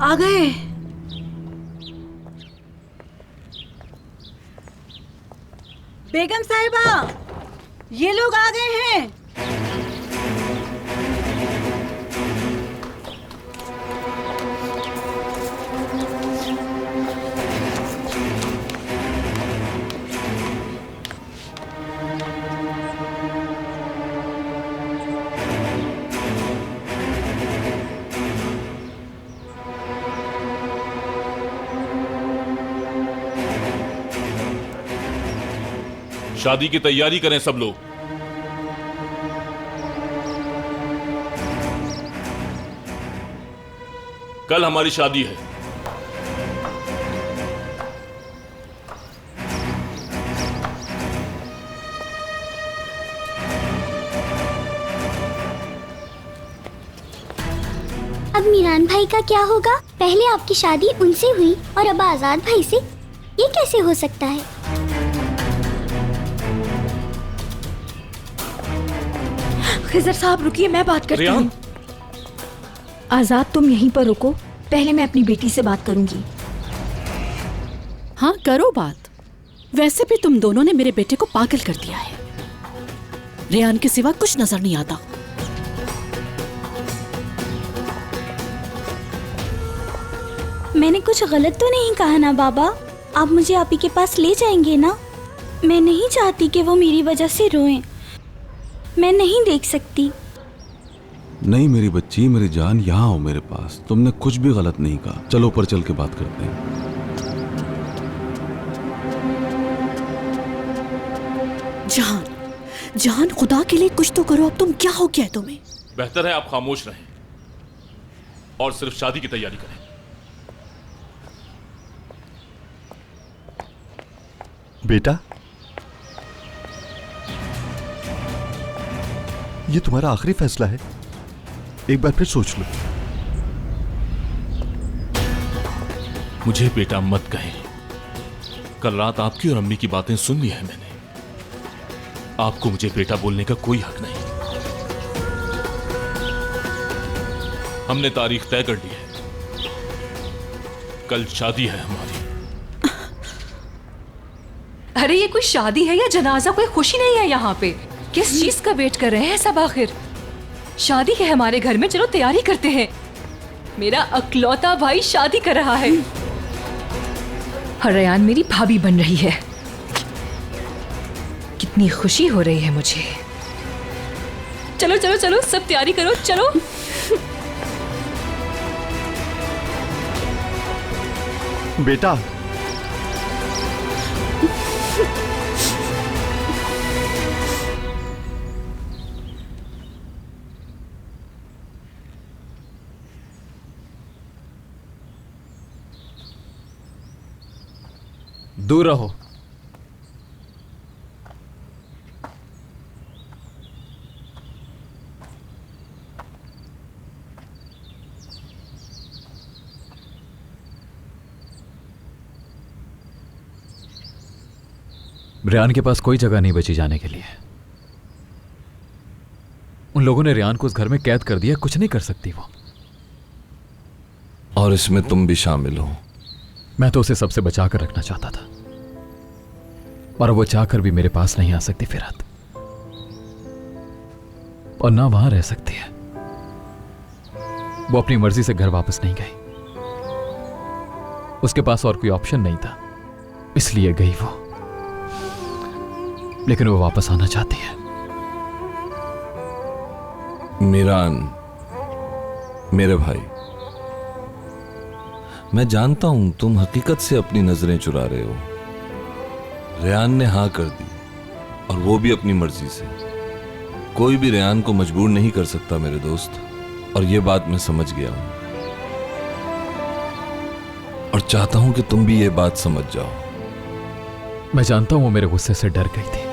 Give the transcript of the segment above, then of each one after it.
आ गए। बेगम साहिबा, ये लोग आ गए हैं। शादी की तैयारी करें सब लोग। कल हमारी शादी है। अब मीरान भाई का क्या होगा? पहले आपकी शादी उनसे हुई और अब आजाद भाई से, ये कैसे हो सकता है? खिजर साहब रुकिए, मैं बात करती रियान। हूँ। आजाद तुम यहीं पर रुको, पहले मैं अपनी बेटी से बात करूंगी। हाँ करो बात। वैसे भी तुम दोनों ने मेरे बेटे को पागल कर दिया है। रेहान के सिवा कुछ नजर नहीं आता। मैंने कुछ गलत तो नहीं कहा ना बाबा? आप मुझे आप ही के पास ले जाएंगे ना? मैं नहीं चाहती कि वो मेरी वजह से रोएं। मैं नहीं देख सकती। नहीं मेरी बच्ची, मेरी जान, यहाँ आओ मेरे पास। तुमने कुछ भी गलत नहीं कहा। चलो ऊपर चल के बात करते हैं। जान, जान खुदा के लिए कुछ तो करो। अब तुम क्या हो गया है तुम्हें? बेहतर है आप खामोश रहें और सिर्फ शादी की तैयारी करें। बेटा, ये तुम्हारा आखिरी फैसला है। एक बार फिर सोच लो। मुझे बेटा मत कहें। कल रात आपकी और अम्मी की बातें सुन ली है मैंने। आपको मुझे बेटा बोलने का कोई हक नहीं। हमने तारीख तय कर ली है। कल शादी है हमारी। अरे ये कोई शादी है या जनाजा? कोई खुशी नहीं है यहाँ पे। किस चीज का वेट कर रहे हैं सब? आखिर शादी है हमारे घर में, चलो तैयारी करते हैं। मेरा अकलौता भाई शादी कर रहा है और रेहान मेरी भाभी बन रही है। कितनी खुशी हो रही है मुझे। चलो चलो चलो, सब तैयारी करो, चलो। बेटा, दूर रहो। रेहान के पास कोई जगह नहीं बची जाने के लिए। उन लोगों ने रेहान को उस घर में कैद कर दिया। कुछ नहीं कर सकती वो। और इसमें तुम भी शामिल हो। मैं तो उसे सबसे बचा कर रखना चाहता था, पर वो चाहकर भी मेरे पास नहीं आ सकती फिरात, और ना वहां रह सकती है। वो अपनी मर्जी से घर वापस नहीं गई। उसके पास और कोई ऑप्शन नहीं था, इसलिए गई वो। लेकिन वो वापस आना चाहती है। मीरान, मेरे भाई, मैं जानता हूं तुम हकीकत से अपनी नजरें चुरा रहे हो। रेहान ने हां कर दी, और वो भी अपनी मर्जी से। कोई भी रेहान को मजबूर नहीं कर सकता मेरे दोस्त, और ये बात मैं समझ गया हूं, और चाहता हूं कि तुम भी ये बात समझ जाओ। मैं जानता हूं वो मेरे गुस्से से डर गई थी,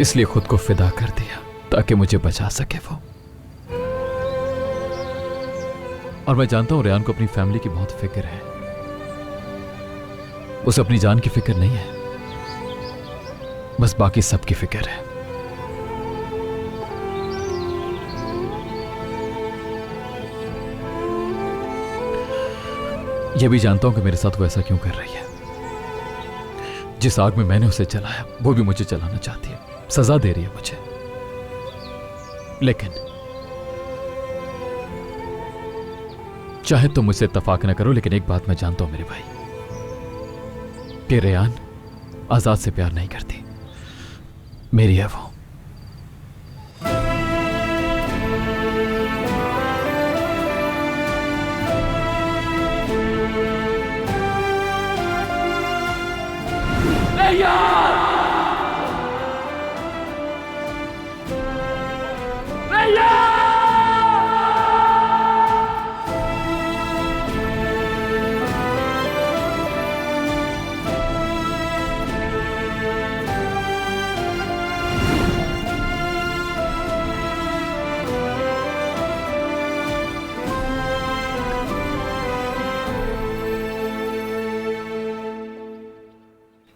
इसलिए खुद को फिदा कर दिया ताकि मुझे बचा सके वो। और मैं जानता हूं रेहान को अपनी फैमिली की बहुत फिक्र है। उसे अपनी जान की फिक्र नहीं है, बस बाकी सबकी फिक्र है। यह भी जानता हूं कि मेरे साथ वो ऐसा क्यों कर रही है। जिस आग में मैंने उसे जलाया वो भी मुझे जलाना चाहती है, सजा दे रही है मुझे। लेकिन चाहे तुम मुझसे इत्तेफाक न करो, लेकिन एक बात मैं जानता हूं मेरे भाई, कि रेयान आजाद से प्यार नहीं करती, मेरी है वो।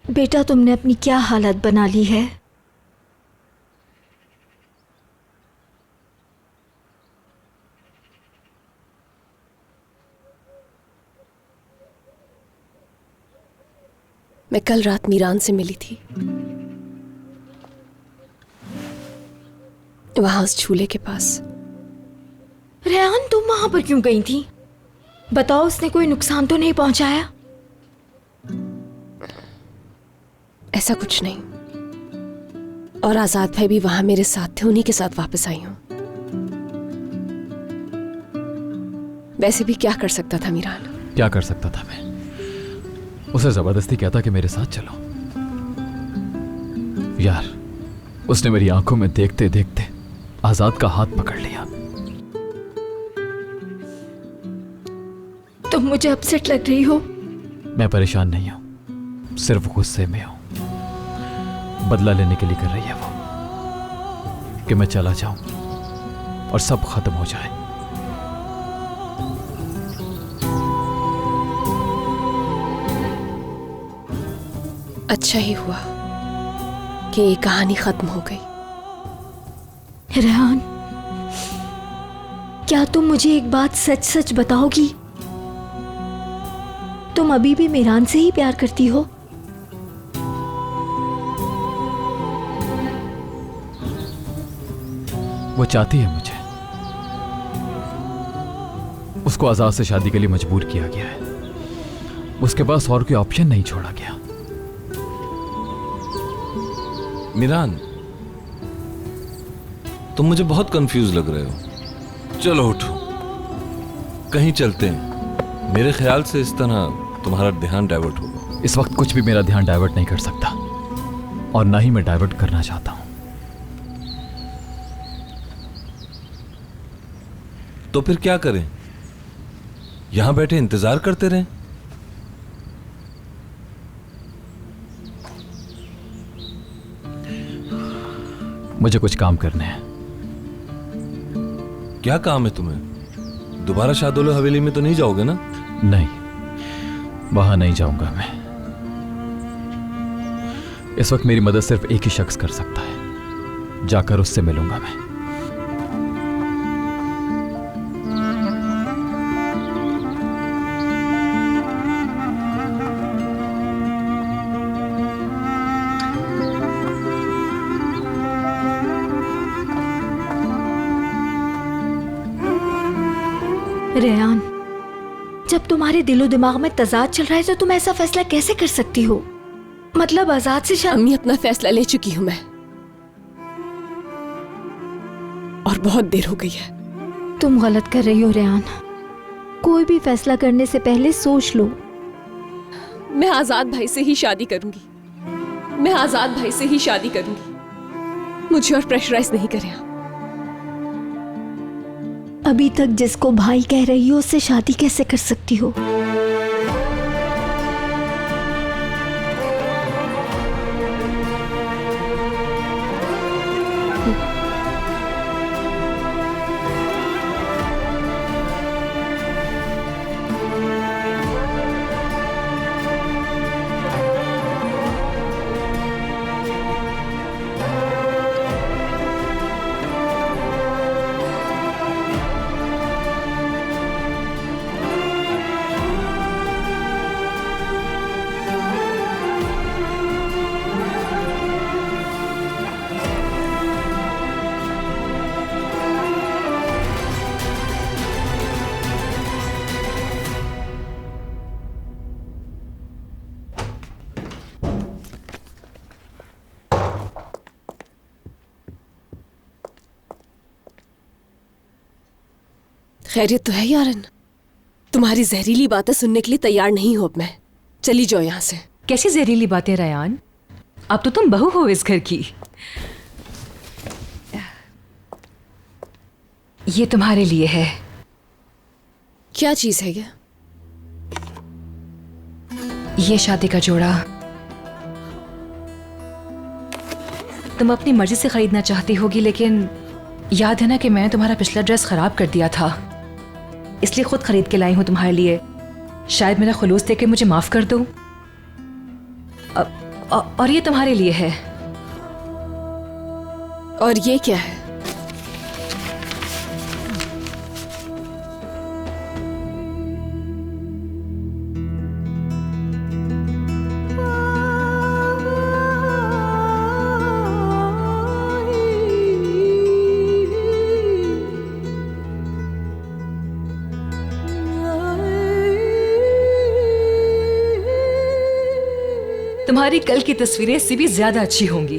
बेटा, तुमने अपनी क्या हालत बना ली है। मैं कल रात मीरान से मिली थी, वहां उस झूले के पास। रेहान, तुम वहां पर क्यों गई थी? बताओ, उसने कोई नुकसान तो नहीं पहुंचाया? ऐसा कुछ नहीं, और आजाद भाई भी वहां मेरे साथ थे, उन्हीं के साथ वापस आई हूं। वैसे भी क्या कर सकता था मीरान? क्या कर सकता था मैं? उसे जबरदस्ती कहता कि मेरे साथ चलो। यार, उसने मेरी आंखों में देखते देखते आजाद का हाथ पकड़ लिया। तुम मुझे अपसेट लग रही हो। मैं परेशान नहीं हूं, सिर्फ गुस्से में हूं। बदला लेने के लिए कर रही है वो, कि मैं चला जाऊं और सब खत्म हो जाए। अच्छा ही हुआ कि ये कहानी खत्म हो गई। रेहान, क्या तुम मुझे एक बात सच सच बताओगी? तुम अभी भी मीरान से ही प्यार करती हो? वो चाहती है मुझे। उसको आजाद से शादी के लिए मजबूर किया गया है। उसके पास और कोई ऑप्शन नहीं छोड़ा गया। मीरान, तुम मुझे बहुत कंफ्यूज लग रहे हो। चलो उठो, कहीं चलते हैं। मेरे ख्याल से इस तरह तुम्हारा ध्यान डाइवर्ट होगा। इस वक्त कुछ भी मेरा ध्यान डाइवर्ट नहीं कर सकता, और ना ही मैं डाइवर्ट करना चाहता हूं। तो फिर क्या करें? यहां बैठे इंतजार करते रहें? मुझे कुछ काम करने हैं। क्या काम है तुम्हें? दोबारा शादोलो हवेली में तो नहीं जाओगे ना? नहीं, वहां नहीं जाऊंगा मैं। इस वक्त मेरी मदद सिर्फ एक ही शख्स कर सकता है। जाकर उससे मिलूंगा मैं। रेहान, जब तुम्हारे दिलो दिमाग में तजाद चल रहा है तो तुम ऐसा फैसला कैसे कर सकती हो? मतलब आजाद से शादी? अम्मी, अपना फैसला ले चुकी हूं मैं, और बहुत देर हो गई है। तुम गलत कर रही हो रेहान। कोई भी फैसला करने से पहले सोच लो। मैं आजाद भाई से ही शादी करूंगी। मैं आजाद भाई से ही शादी करूंगी। मुझे और प्रेशराइज नहीं करें। अभी तक जिसको भाई कह रही हो उससे शादी कैसे कर सकती हो? खैरियत तो है यारन? तुम्हारी जहरीली बातें सुनने के लिए तैयार नहीं हूं अब मैं। चली जाओ यहाँ से। कैसी जहरीली बातें रयान? अब तो तुम बहू हो इस घर की। ये तुम्हारे लिए है। क्या चीज है ये शादी का जोड़ा। तुम अपनी मर्जी से खरीदना चाहती होगी, लेकिन याद है ना कि मैंने तुम्हारा पिछला ड्रेस खराब कर दिया था, इसलिए खुद खरीद के लाई हूं तुम्हारे लिए। शायद मेरा खुलूस देख के मुझे माफ कर दो। और ये तुम्हारे लिए है। और ये क्या है? तुम्हारी कल की तस्वीरें इससे भी ज्यादा अच्छी होंगी।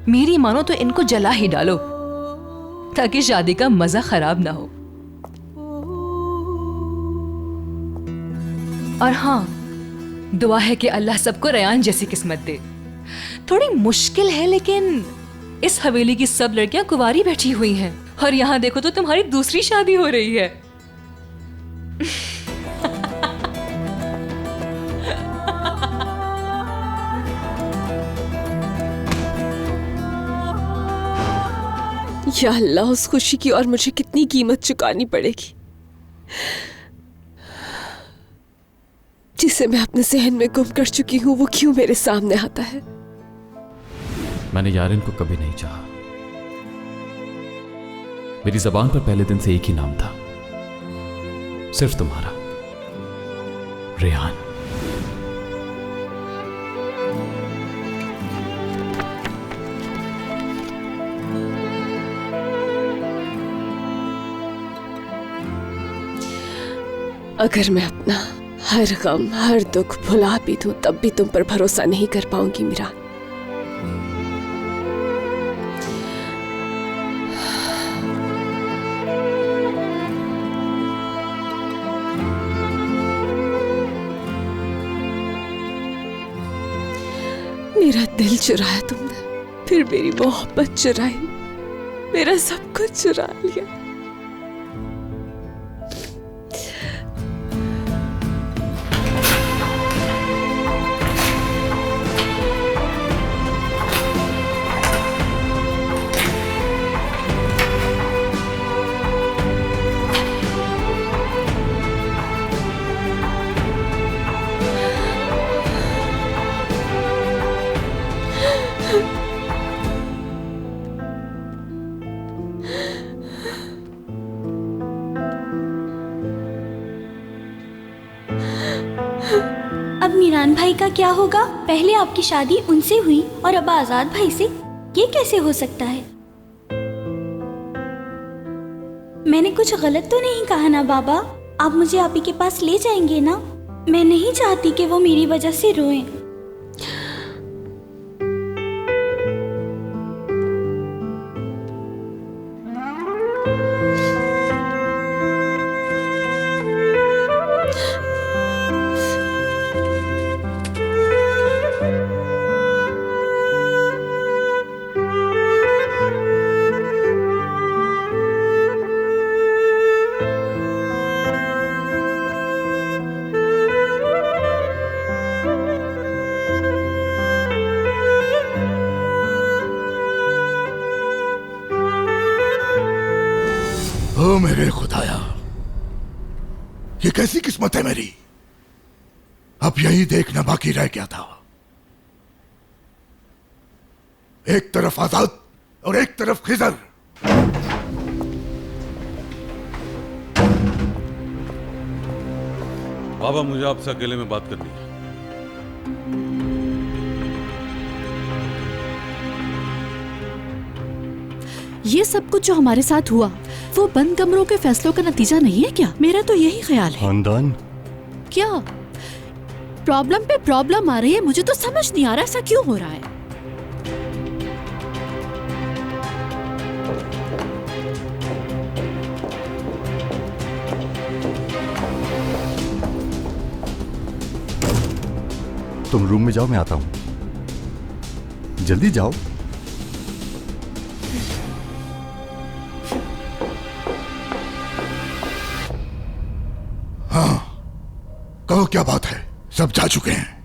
मेरी मानो तो इनको जला ही डालो ताकि शादी का मजा खराब ना हो। और हाँ, दुआ है कि अल्लाह सबको रयान जैसी किस्मत दे। थोड़ी मुश्किल है, लेकिन इस हवेली की सब लड़कियां कुंवारी बैठी हुई हैं, और यहाँ देखो तो तुम्हारी दूसरी शादी हो रही है। या अल्लाह, उस खुशी की और मुझे कितनी कीमत चुकानी पड़ेगी जिसे मैं अपने जहन में गुम कर चुकी हूं। वो क्यों मेरे सामने आता है? मैंने यारिन को कभी नहीं चाहा। मेरी जबान पर पहले दिन से एक ही नाम था, सिर्फ तुम्हारा, रेहान। अगर मैं अपना हर गम, हर दुख भुला भी दूं, तब भी तुम पर भरोसा नहीं कर पाऊंगी मीरा। मेरा दिल चुराया तुमने, फिर मेरी मोहब्बत चुराई, मेरा सब कुछ चुरा लिया। अब मीरान भाई का क्या होगा? पहले आपकी शादी उनसे हुई और अब आजाद भाई से। ये कैसे हो सकता है? मैंने कुछ गलत तो नहीं कहा ना बाबा? आप मुझे आप ही के पास ले जाएंगे ना? मैं नहीं चाहती कि वो मेरी वजह से रोएं। ओ मेरे खुदाया, ये कैसी किस्मत है मेरी। अब यही देखना बाकी रह गया था। एक तरफ आजाद और एक तरफ खिजर। बाबा, मुझे आपसे अकेले में बात करनी है। ये सब कुछ जो हमारे साथ हुआ, वो बंद कमरों के फैसलों का नतीजा नहीं है क्या? मेरा तो यही ख्याल है। खानदान क्या प्रॉब्लम पे प्रॉब्लम आ रही है? मुझे तो समझ नहीं आ रहा ऐसा क्यों हो रहा है। तुम रूम में जाओ, मैं आता हूं। जल्दी जाओ। हाँ, कहो क्या बात है? सब जा चुके हैं।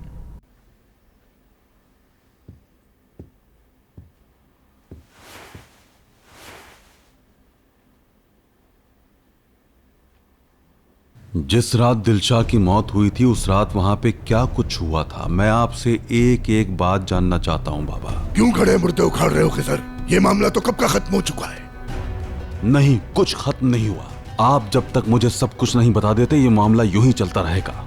जिस रात दिलशाह की मौत हुई थी उस रात वहां पे क्या कुछ हुआ था, मैं आपसे एक एक बात जानना चाहता हूं बाबा। क्यों खड़े मुर्दे उखाड़ रहे हो खिजर? ये मामला तो कब का खत्म हो चुका है। नहीं, कुछ खत्म नहीं हुआ। आप जब तक मुझे सब कुछ नहीं बता देते ये मामला यूं ही चलता रहेगा।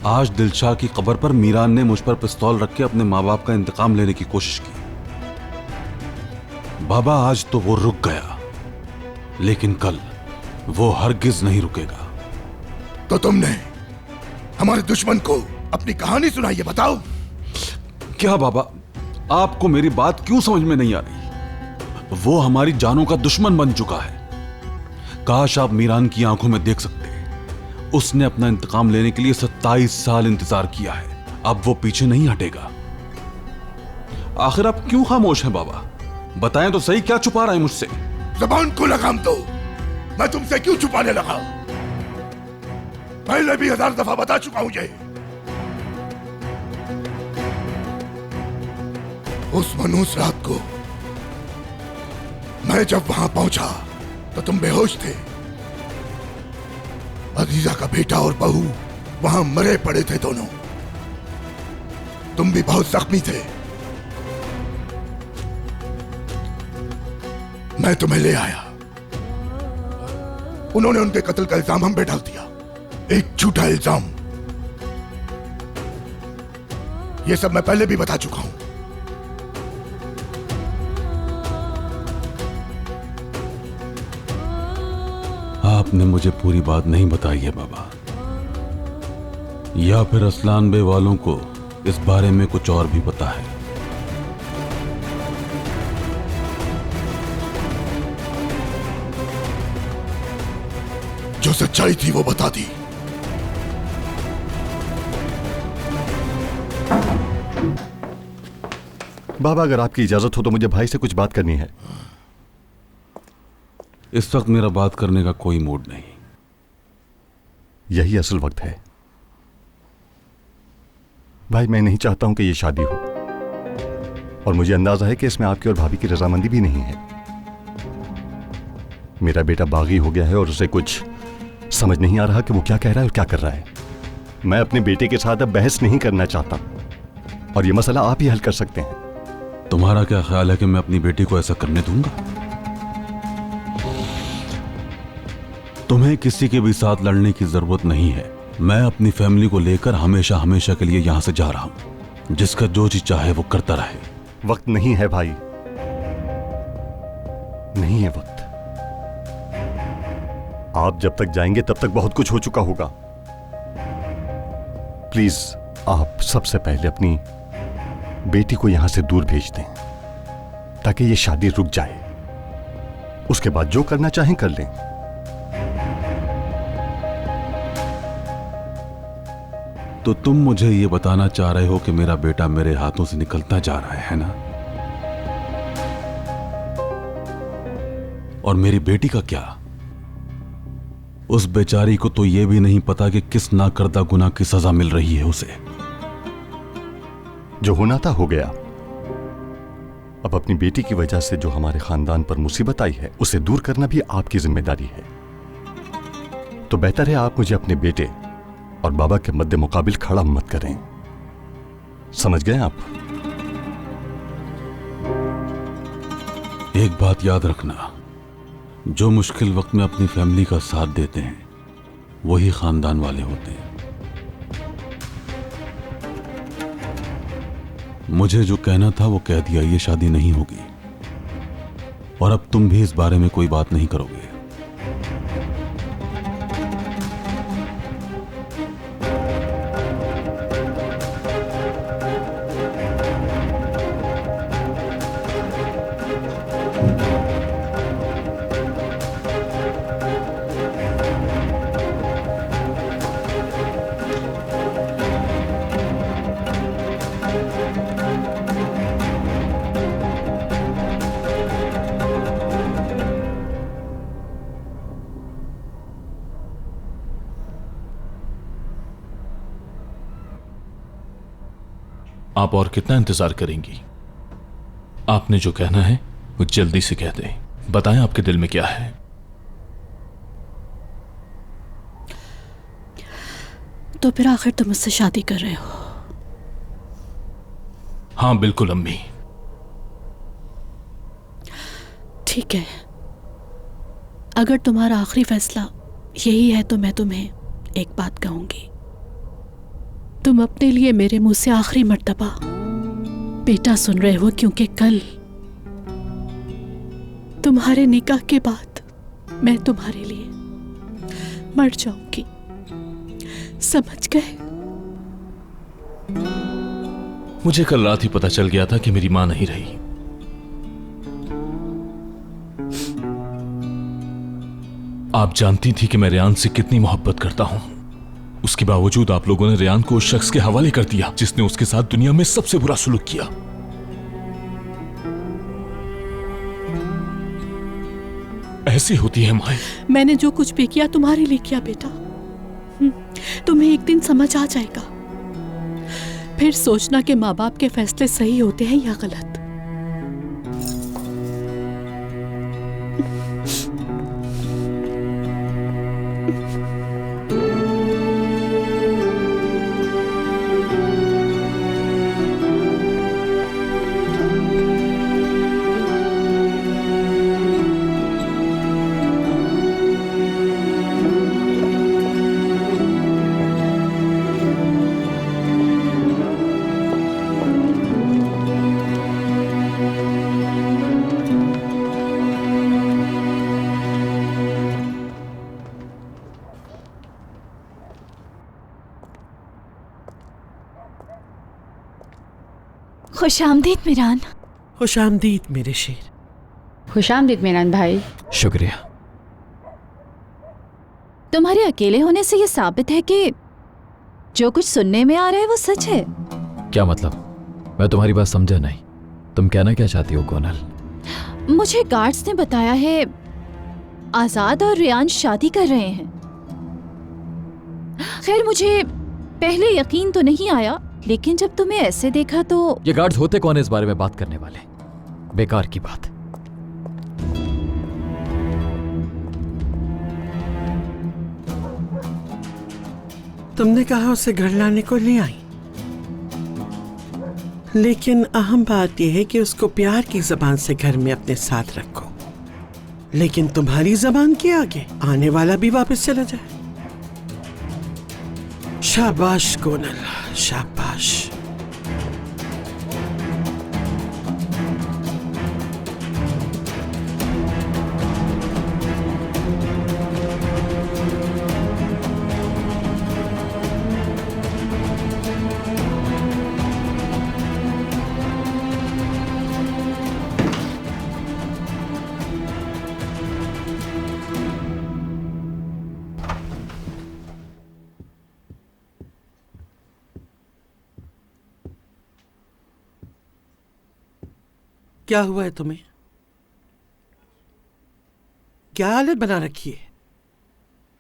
आज दिलशाह की कब्र पर मीरान ने मुझ पर पिस्तौल रख के अपने माँ बाप का इंतकाम लेने की कोशिश की। बाबा आज तो वो रुक गया, लेकिन कल वो हरगिज नहीं रुकेगा। तो तुमने हमारे दुश्मन को अपनी कहानी सुनाई, ये बताओ। क्या बाबा, आपको मेरी बात क्यों समझ में नहीं आ रही? वो हमारी जानों का दुश्मन बन चुका है। काश आप मीरान की आंखों में देख सकते। उसने अपना इंतकाम लेने के लिए 27 साल इंतजार किया है। अब वो पीछे नहीं हटेगा। आखिर आप क्यों खामोश हैं बाबा? बताएं तो सही, क्या छुपा रहे हैं मुझसे? ज़बान को लगाम दो। मैं तुमसे क्यों छुपाने लगा? पहले भी 1000 दफा बता चुका हूं ये। उस मनहूस रात को मैं जब वहां पहुंचा तो तुम बेहोश थे। अजीजा का बेटा और बहू वहां मरे पड़े थे दोनों। तुम भी बहुत जख्मी थे। मैं तुम्हें ले आया। उन्होंने उनके कत्ल का इल्जाम हम पे डाल दिया, एक झूठा इल्जाम। यह सब मैं पहले भी बता चुका हूं। आपने मुझे पूरी बात नहीं बताई है बाबा, या फिर असलान बे वालों को इस बारे में कुछ और भी पता है? जो सच्चाई थी वो बता दी। बाबा, अगर आपकी इजाजत हो तो मुझे भाई से कुछ बात करनी है। इस वक्त मेरा बात करने का कोई मूड नहीं। यही असल वक्त है भाई। मैं नहीं चाहता हूं कि यह शादी हो, और मुझे अंदाजा है कि इसमें आपकी और भाभी की रजामंदी भी नहीं है। मेरा बेटा बागी हो गया है और उसे कुछ समझ नहीं आ रहा कि वो क्या कह रहा है और क्या कर रहा है। मैं अपने बेटे के साथ अब बहस नहीं करना चाहता, और यह मसला आप ही हल कर सकते हैं। तुम्हारा क्या ख्याल है कि मैं अपनी बेटी को ऐसा करने दूंगा? तुम्हें किसी के भी साथ लड़ने की जरूरत नहीं है। मैं अपनी फैमिली को लेकर हमेशा हमेशा के लिए यहां से जा रहा हूं। जिसका जो जी चाहे वो करता रहे। वक्त नहीं है भाई, नहीं है वक्त। आप जब तक जाएंगे तब तक बहुत कुछ हो चुका होगा। प्लीज आप सबसे पहले अपनी बेटी को यहां से दूर भेज दें, ताकि ये शादी रुक जाए। उसके बाद जो करना चाहें कर लें। तो तुम मुझे ये बताना चाह रहे हो कि मेरा बेटा मेरे हाथों से निकलता जा रहा है ना? और मेरी बेटी का क्या? उस बेचारी को तो यह भी नहीं पता कि किस नाकर्दा गुनाह की सजा मिल रही है उसे। जो होना था हो गया। अब अपनी बेटी की वजह से जो हमारे खानदान पर मुसीबत आई है उसे दूर करना भी आपकी जिम्मेदारी है। तो बेहतर है आप मुझे अपने बेटे और बाबा के मद्दे मुकाबिल खड़ा मत करें। समझ गए आप? एक बात याद रखना, जो मुश्किल वक्त में अपनी फैमिली का साथ देते हैं वही खानदान वाले होते हैं। मुझे जो कहना था वो कह दिया। ये शादी नहीं होगी, और अब तुम भी इस बारे में कोई बात नहीं करोगे। आप और कितना इंतजार करेंगी? आपने जो कहना है वो जल्दी से कह दें। बताएं आपके दिल में क्या है। तो फिर आखिर तुम मुझसे शादी कर रहे हो? हाँ बिल्कुल अम्मी। ठीक है, अगर तुम्हारा आखिरी फैसला यही है तो मैं तुम्हें एक बात कहूंगी। तुम अपने लिए मेरे मुंह से आखिरी मर्तबा बेटा सुन रहे हो, क्योंकि कल तुम्हारे निकाह के बाद मैं तुम्हारे लिए मर जाऊंगी, समझ गए? मुझे कल रात ही पता चल गया था कि मेरी मां नहीं रही। आप जानती थी कि मैं रेयान से कितनी मोहब्बत करता हूं। उसके बावजूद आप लोगों ने रेयान को उस शख्स के हवाले कर दिया जिसने उसके साथ दुनिया में सबसे बुरा सलूक किया। ऐसी होती है माए। मैंने जो कुछ भी किया तुम्हारे लिए किया बेटा। तुम्हें एक दिन समझ आ जाएगा, फिर सोचना कि माँ बाप के फैसले सही होते हैं या गलत। खुशामदीद मीरान। खुशामदीद मेरे शेर। खुशामदीद मीरान भाई। शुक्रिया। तुम्हारे अकेले होने से ये साबित है कि जो कुछ सुनने में आ रहा है वो सच है। क्या मतलब? मैं तुम्हारी बात समझा नहीं। तुम कहना क्या चाहती हो कोनल? मुझे गार्ड्स ने बताया है आजाद और रेयान शादी कर रहे हैं। खैर मुझे पहले यकीन तो नहीं आया, लेकिन जब तुम्हें ऐसे देखा तो। ये गार्ड्स होते कौन है इस बारे में बात करने वाले? बेकार की बात। तुमने कहा उसे घर लाने को ले आई, लेकिन अहम बात यह है कि उसको प्यार की जबान से घर में अपने साथ रखो। लेकिन तुम्हारी जबान के आगे आने वाला भी वापस चला जाए। शाबाश कोनल, शाबाश। क्या हुआ है तुम्हें? क्या हालत बना रखी है?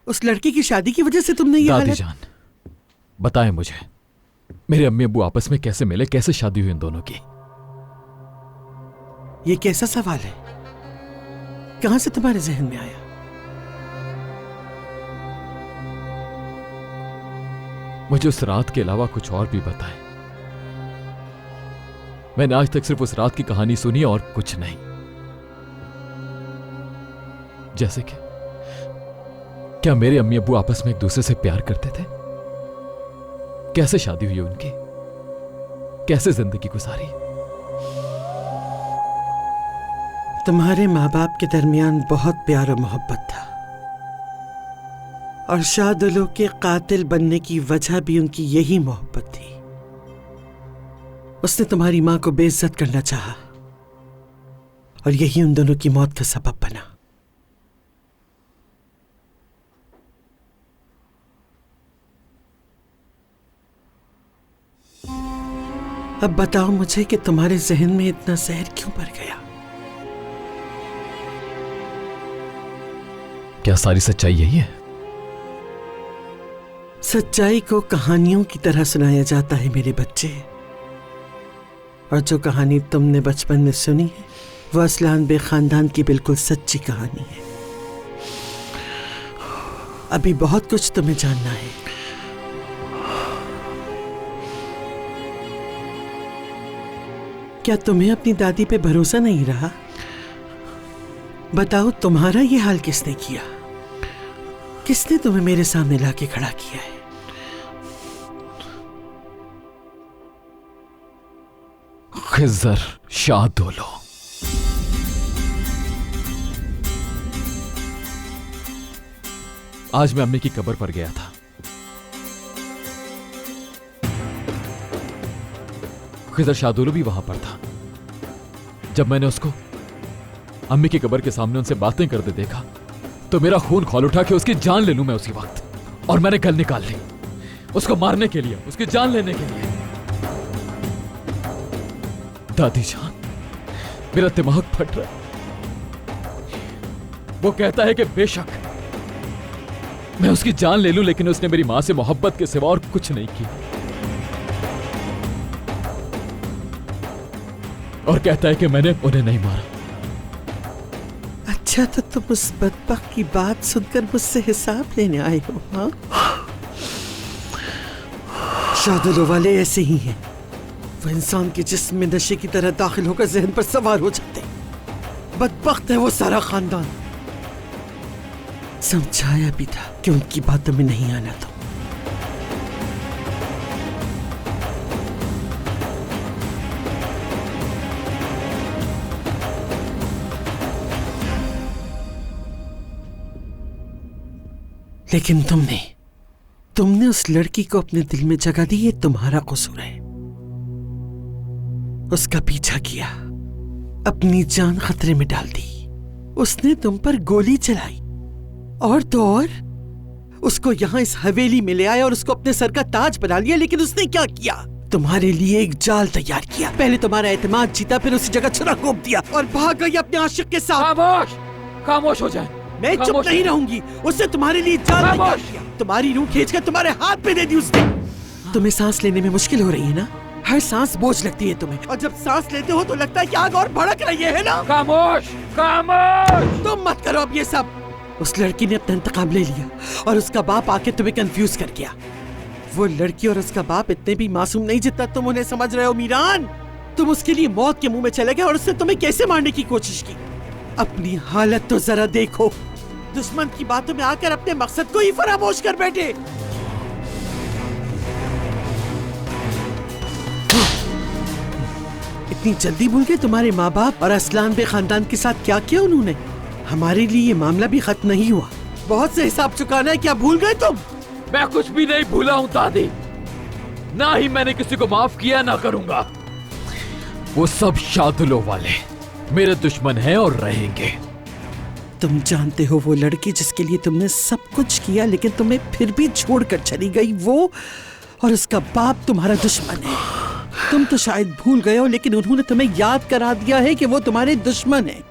उस लड़की की शादी की वजह से तुमने ये दादी हालत। जान, बताएं मुझे, मेरे अम्मी अब्बू आपस में कैसे मिले, कैसे शादी हुई इन दोनों की? ये कैसा सवाल है? कहां से तुम्हारे जहन में आया? मुझे उस रात के अलावा कुछ और भी बताएं। मैंने आज तक सिर्फ उस रात की कहानी सुनी और कुछ नहीं। जैसे कि क्या मेरे अम्मी अब्बू आपस में एक दूसरे से प्यार करते थे? कैसे शादी हुई उनकी? कैसे जिंदगी गुजारी? तुम्हारे माँ बाप के दरमियान बहुत प्यार और मोहब्बत था, और शाहदुल्लो के कातिल बनने की वजह भी उनकी यही मोहब्बत थी। उसने तुम्हारी मां को बेइज्जत करना चाहा, और यही उन दोनों की मौत का सबब बना। अब बताओ मुझे कि तुम्हारे जहन में इतना जहर क्यों भर गया? क्या सारी सच्चाई यही है? सच्चाई को कहानियों की तरह सुनाया जाता है मेरे बच्चे, और जो कहानी तुमने बचपन में सुनी है वो असलान बे खानदान की बिल्कुल सच्ची कहानी है। अभी बहुत कुछ तुम्हें जानना है। क्या तुम्हें अपनी दादी पे भरोसा नहीं रहा? बताओ, तुम्हारा ये हाल किसने किया? किसने तुम्हें मेरे सामने लाके खड़ा किया है? खिज़र शाहदोलो। आज मैं अम्मी की कब्र पर गया था। खिज़र शाहदोलो भी वहां पर था। जब मैंने उसको अम्मी की कब्र के सामने उनसे बातें करते देखा तो मेरा खून खौल उठा कि उसकी जान ले लूं मैं उसी वक्त, और मैंने गल निकाल ली उसको मारने के लिए, उसकी जान लेने के लिए। दादी जान, मेरा दिमाग फट रहा है। वो कहता है कि बेशक मैं उसकी जान ले लूं, लेकिन उसने मेरी मां से मोहब्बत के सिवा और कुछ नहीं किया। और कहता है कि मैंने उन्हें नहीं मारा। अच्छा, तो तुम उस बदबख्त की बात सुनकर मुझसे हिसाब लेने आए हो? हाँ, शाहदोलो वाले ऐसे ही हैं। वो इंसान के जिस्म में नशे की तरह दाखिल होकर जहन पर सवार हो जाते। बदबख्त है वो सारा खानदान। समझाया भी था कि उनकी बातों में नहीं आना। तो लेकिन तुमने उस लड़की को अपने दिल में जगह दी। ये तुम्हारा कसूर है। उसका पीछा किया, अपनी जान खतरे में डाल दी। उसने तुम पर गोली चलाई और तो और उसको यहाँ इस हवेली में ले आया और उसको अपने सर का ताज बना लिया। लेकिन उसने क्या किया? तुम्हारे लिए एक जाल तैयार किया। पहले तुम्हारा एतमाद जीता, फिर उसी जगह छुरा घोंप दिया और भाग गई अपने आशिक के साथ। खामोश हो जाए। मैं चुप नहीं रहूंगी। उसने तुम्हारे लिए जाल तैयार किया, तुम्हारी रूह खींचकर तुम्हारे हाथ पे दे दी उसने। तुम्हें सांस लेने में मुश्किल हो रही है ना? हर सांस बोझ लगती है तुम्हें, और जब सांस लेते हो तो लगता है कि आग और भड़क रही है ना? खामोश, खामोश। तुम मत करो अब ये सब। उस लड़की ने अपना इंतकाम ले लिया और उसका बाप आके तुम्हें कंफ्यूज कर गया। वो लड़की और उसका बाप इतने भी मासूम नहीं जितना तुम उन्हें समझ रहे हो मीरान। तुम उसके लिए मौत के मुंह में चले गए और उसने तुम्हें कैसे मारने की कोशिश की। अपनी हालत तो जरा देखो। दुश्मन की बातों में आकर अपने मकसद को ही फरामोश कर बैठे। इतनी जल्दी भूल गए तुम्हारे माँ बाप और असलान बे खानदान के साथ क्या किया उन्होंने? हमारे लिए ये मामला भी खत्म नहीं हुआ। बहुत से हिसाब चुकाना है। क्या भूल गए तुम? मैं कुछ भी नहीं भूला हूँ दादी। ना ही मैंने किसी को माफ किया, ना करूंगा। वो सब शाहदोलो वाले मेरे दुश्मन हैं और रहेंगे। तुम जानते हो वो लड़की जिसके लिए तुमने सब कुछ किया लेकिन तुम्हें फिर भी छोड़कर चली गई, वो और उसका बाप तुम्हारा दुश्मन है। तुम तो शायद भूल गए हो, लेकिन उन्होंने तुम्हें याद करा दिया है कि वो तुम्हारे दुश्मन है।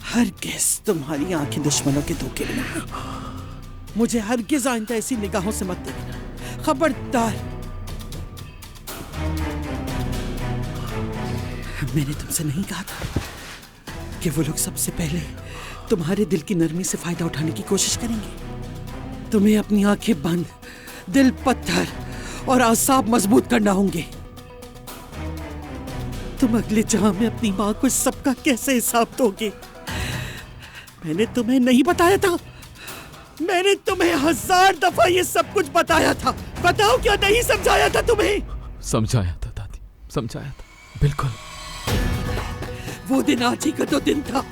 हरगिज़ तुम्हारी आंखें दुश्मनों के धोखे में नहीं। मुझे हरगिज़ आइंदा ऐसी निगाहों से मत देखना, खबरदार। मैंने तुमसे नहीं कहा था कि वो लोग सबसे पहले तुम्हारे दिल की नरमी से फायदा उठाने की कोशिश करेंगे। तुम्हें अपनी आंखें बंद, दिल पत्थर और आसाब मजबूत करना होंगे। तुम अगले जहां में अपनी मां को सबका कैसे हिसाब दोगे? मैंने तुम्हें नहीं बताया था? मैंने तुम्हें 1000 दफा ये सब कुछ बताया था। बताओ क्या नहीं समझाया था तुम्हें? समझाया था दादी, समझाया था, बिल्कुल। वो दिन आज ही का तो दिन था।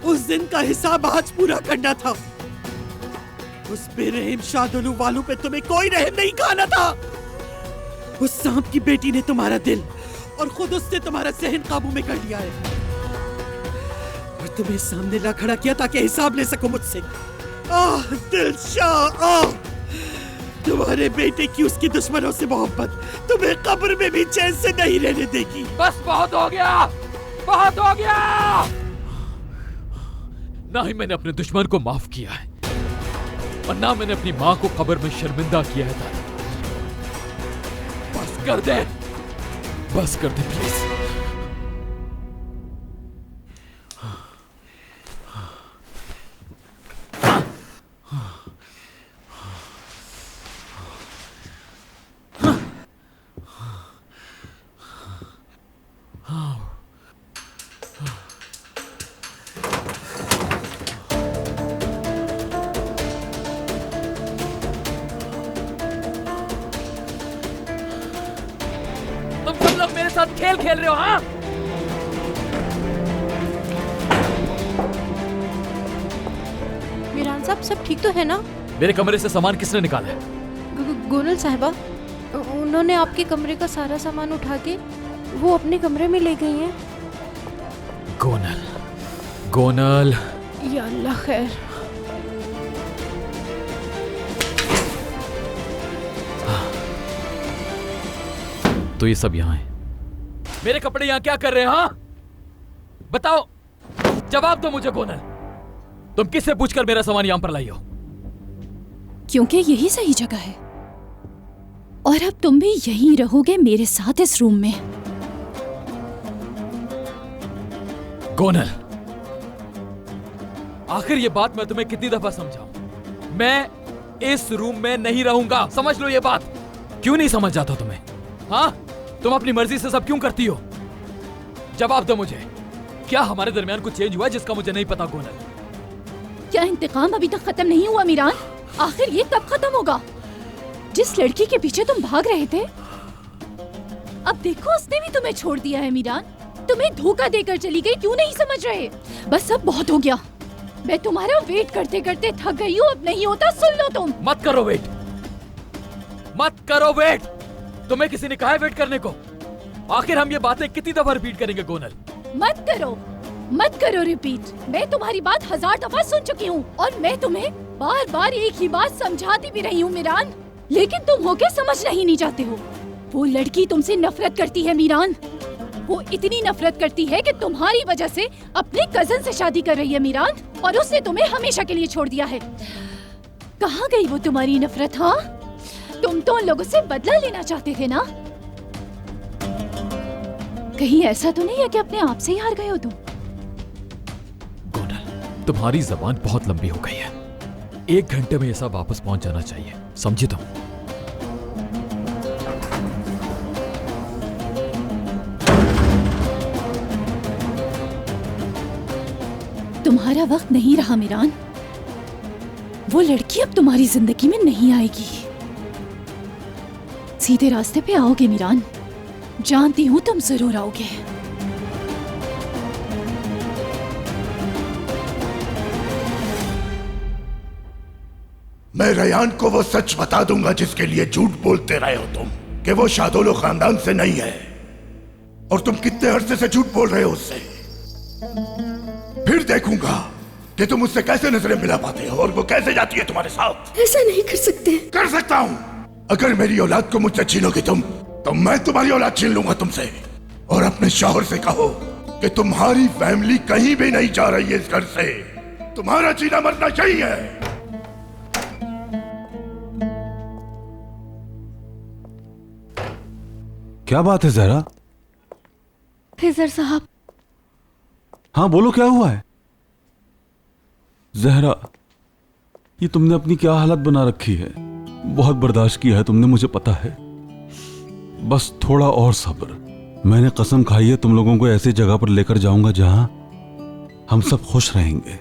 उस दिन का हिसाब आज पूरा करना था। उस बेरहम शाहदोलो वालों पे तुम्हें कोई रहम नहीं खाना था। उस सांप की बेटी ने तुम्हारा दिल और खुद उसने तुम्हारा जहन काबू में कर लिया है और तुम्हें सामने ला खड़ा किया ताकि हिसाब ले सको मुझसे। दिलशाह, तुम्हारे बेटे की उसकी दुश्मनों से मोहब्बत तुम्हें कब्र में भी चैन से नहीं रहने देगी। बस बहुत हो गया, बहुत हो गया। ना ही मैंने अपने दुश्मन को माफ किया है और ना मैंने अपनी मां को कब्र में शर्मिंदा किया है दादी। कर दे, बस कर दे प्लीज। तुम सब लोग मेरे साथ खेल खेल रहे हो, हाँ? मीरान साहब सब ठीक तो है ना? मेरे कमरे से सामान किसने निकाला है? गोनल साहिबा, उन्होंने आपके कमरे का सारा सामान उठा के वो अपने कमरे में ले गई हैं। गोनल, गोनल। या अल्लाह खैर। तो ये सब यहाँ है। मेरे कपड़े यहाँ क्या कर रहे हैं, हाँ? बताओ, जवाब दो मुझे गोनल। तुम किससे पूछकर मेरा सामान यहाँ पर लाई हो? क्योंकि यही सही जगह है और अब तुम भी यहीं रहोगे मेरे साथ इस रूम में। गोनल, आखिर ये बात मैं तुम्हें कितनी दफा समझाऊं? मैं इस रूम में नहीं रहूंगा, समझ लो ये बात। क्यों नहीं समझ जाता तुम्हें, हाँ? तुम अपनी मर्जी से सब क्यों करती हो? जवाब दो मुझे, क्या हमारे दरमियान कुछ चेंज हुआ जिसका मुझे नहीं पता गोनल? क्या इंतकाम अभी तक खत्म नहीं हुआ मीरान? आखिर ये कब खत्म होगा? जिस लड़की के पीछे तुम भाग रहे थे, अब देखो उसने भी तुम्हें छोड़ दिया है मीरान। तुम्हें धोखा देकर चली गई, क्यों नहीं समझ रहे? बस अब बहुत हो गया, मैं तुम्हारा वेट करते करते थक गई हूँ। अब नहीं होता, सुन लो तुम। मत करो वेट, मत करो वेट। तुम्हें किसी ने कहा है वेट करने को? आखिर हम ये बातें कितनी दफा रिपीट करेंगे गोनल? मत करो, मत करो रिपीट। मैं तुम्हारी बात 1000 दफा सुन चुकी हूँ और मैं तुम्हें बार बार एक ही बात समझाती भी रही हूँ मीरान, लेकिन तुम होके समझना ही नहीं चाहते हो। वो लड़की तुमसे नफरत करती है मीरान। वो इतनी नफरत करती है कि तुम्हारी वजह से अपने कजन से शादी कर रही है मीरान, और उसने तुम्हें हमेशा के लिए छोड़ दिया है। कहाँ गई वो तुम्हारी नफरत, हाँ? तुम तो उन लोगों से बदला लेना चाहते थे ना? कहीं ऐसा तो नहीं है कि अपने आप से ही हार गए हो तुम? गोनल, तुम्हारी जबान बहुत लंबी हो गई है। 1 घंटे में ये सब वापस पहुंच जाना चाहिए, समझी तुम? तुम्हारा वक्त नहीं रहा मीरान। वो लड़की अब तुम्हारी जिंदगी में नहीं आएगी। सीधे रास्ते पे आओगे मीरान, जानती हूँ तुम जरूर आओगे। मैं रेयान को वो सच बता दूंगा जिसके लिए झूठ बोलते रहे हो तुम, कि वो शादोलो खानदान से नहीं है। और तुम कितने अरसे से झूठ बोल रहे हो उससे। फिर देखूंगा कि तुम उससे कैसे नजरें मिला पाते हो और वो कैसे जाती है तुम्हारे साथ। ऐसा नहीं कर सकते। कर सकता हूँ। अगर मेरी औलाद को मुझसे छीनोगी तुम, तो मैं तुम्हारी औलाद छीन लूंगा तुमसे। और अपने शौहर से कहो कि तुम्हारी फैमिली कहीं भी नहीं जा रही है इस घर से। तुम्हारा जीना मरना यही है। क्या बात है जहरा? खिजर साहब। हाँ बोलो, क्या हुआ है? जहरा, ये तुमने अपनी क्या हालत बना रखी है। बहुत बर्दाश्त किया है तुमने, मुझे पता है। बस थोड़ा और सब्र। मैंने कसम खाई है तुम लोगों को ऐसी जगह पर लेकर जाऊंगा जहां हम सब खुश रहेंगे।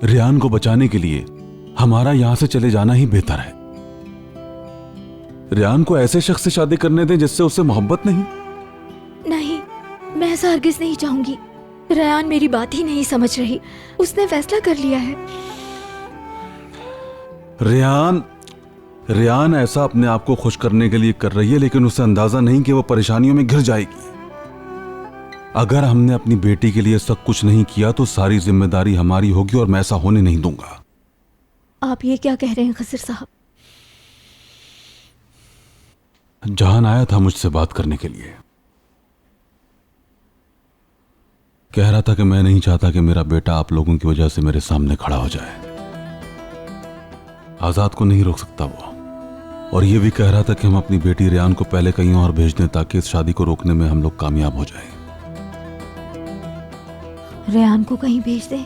रेयान को बचाने के लिए हमारा यहां से चले जाना ही बेहतर है। रेयान को ऐसे शख्स से शादी करने दें जिससे उसे मोहब्बत नहीं। नहीं, मैं ऐसा हरगिज नहीं चाहूंगी। रेयान मेरी बात ही नहीं समझ रही। उसने फैसला कर लिया है। रेयान ऐसा अपने आप को खुश करने के लिए कर रही है, लेकिन उसे अंदाजा नहीं कि वो परेशानियों में घिर जाएगी। अगर हमने अपनी बेटी के लिए सब कुछ नहीं किया तो सारी जिम्मेदारी हमारी होगी और मैं ऐसा होने नहीं दूंगा। आप ये क्या कह रहे हैं खिजर साहब? जहान आया था मुझसे बात करने के लिए। कह रहा था कि मैं नहीं चाहता कि मेरा बेटा आप लोगों की वजह से मेरे सामने खड़ा हो जाए। आजाद को नहीं रोक सकता वो, और ये भी कह रहा था कि हम अपनी बेटी रेहान को पहले कहीं और भेज दें ताकि इस शादी को रोकने में हम लोग कामयाब हो जाएं। रेहान को कहीं भेज दे?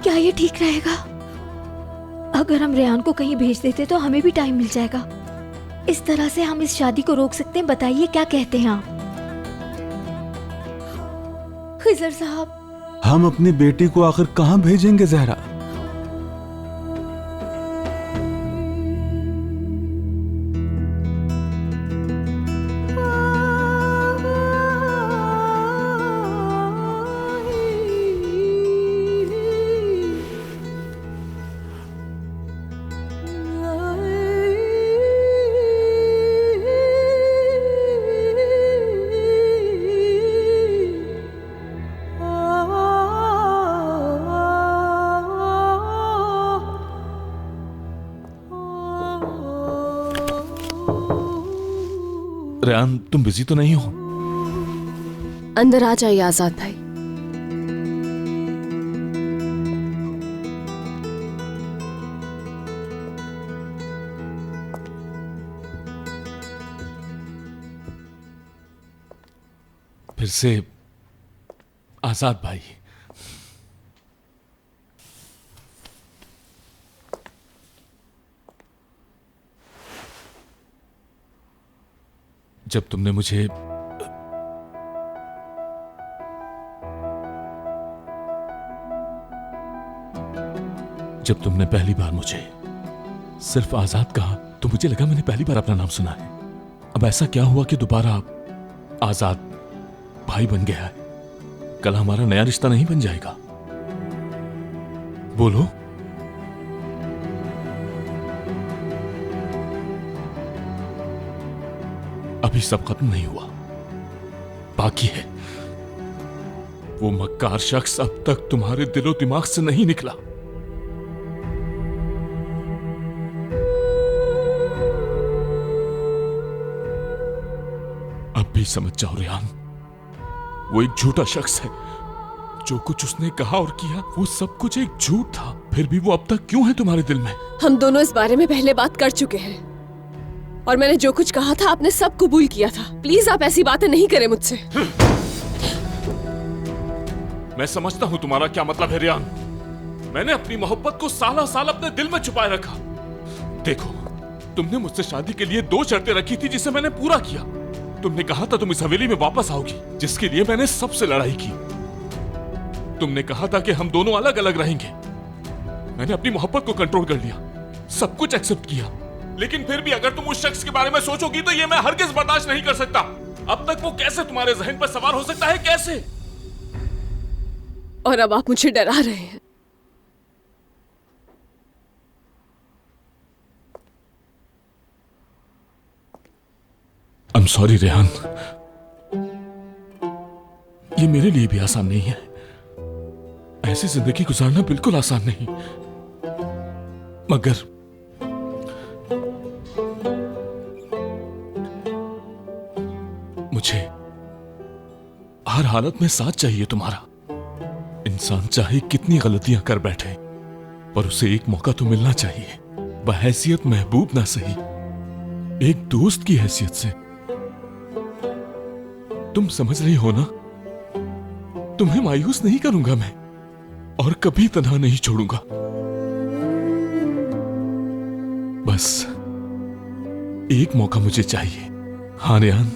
क्या ये ठीक रहेगा? अगर हम रेहान को कहीं भेज देते तो हमें भी टाइम मिल जाएगा। इस तरह से हम इस शादी को रोक सकते हैं। बताइए क्या कहते हैं आप? खिजर साहब, हम अपनी बेटी को आखिर कहां भेजेंगे जहरा? रेहान, तुम बिजी तो नहीं हो? अंदर आ जाइए आजाद भाई। फिर से आजाद भाई। जब तुमने मुझे पहली बार मुझे सिर्फ आजाद कहा तो मुझे लगा मैंने पहली बार अपना नाम सुना है। अब ऐसा क्या हुआ कि दोबारा आजाद भाई बन गया है? कल हमारा नया रिश्ता नहीं बन जाएगा? बोलो। अभी सब खत्म नहीं हुआ, बाकी है। वो मक्कार शख्स अब तक तुम्हारे दिलो दिमाग से नहीं निकला। अब भी समझ जाओ रेहान, वो एक झूठा शख्स है। जो कुछ उसने कहा और किया वो सब कुछ एक झूठ था। फिर भी वो अब तक क्यों है तुम्हारे दिल में? हम दोनों इस बारे में पहले बात कर चुके हैं और मैंने जो कुछ कहा था आपने सब कबूल किया था। प्लीज आप ऐसी बातें नहीं करें मुझसे। मैं समझता हूं तुम्हारा क्या मतलब है रेहान। मैंने अपनी मोहब्बत को सालों साल अपने दिल में छुपाए रखा। देखो, तुमने मुझसे शादी के लिए 2 शर्तें रखी थी जिसे मैंने पूरा किया। तुमने कहा था तुम इस हवेली में वापस आओगी, जिसके लिए मैंने सबसे लड़ाई की। तुमने कहा था कि हम दोनों अलग अलग रहेंगे। मैंने अपनी मोहब्बत को कंट्रोल कर लिया, सब कुछ एक्सेप्ट किया। लेकिन फिर भी अगर तुम उस शख्स के बारे में सोचोगी तो ये मैं हरगिज़ बर्दाश्त नहीं कर सकता। अब तक वो कैसे तुम्हारे जहन पर सवार हो सकता है? कैसे? और अब आप मुझे डरा रहे हैं। I'm sorry रेहान, ये मेरे लिए भी आसान नहीं है। ऐसी जिंदगी गुजारना बिल्कुल आसान नहीं। मगर मुझे हर हालत में साथ चाहिए तुम्हारा। इंसान चाहे कितनी गलतियां कर बैठे, पर उसे एक मौका तो मिलना चाहिए, बहैसियत महबूब ना सही, एक दोस्त की हैसियत से। तुम समझ रही हो ना? तुम्हें मायूस नहीं करूंगा मैं और कभी तन्हा नहीं छोड़ूंगा। बस एक मौका मुझे चाहिए। हाँ रेहान।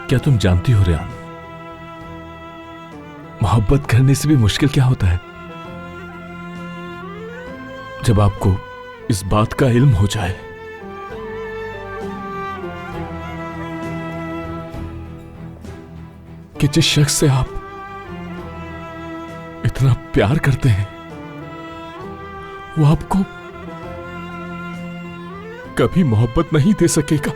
क्या तुम जानती हो रेहान, मोहब्बत करने से भी मुश्किल क्या होता है? जब आपको इस बात का इल्म हो जाए कि जिस शख्स से आप इतना प्यार करते हैं वो आपको कभी मोहब्बत नहीं दे सकेगा।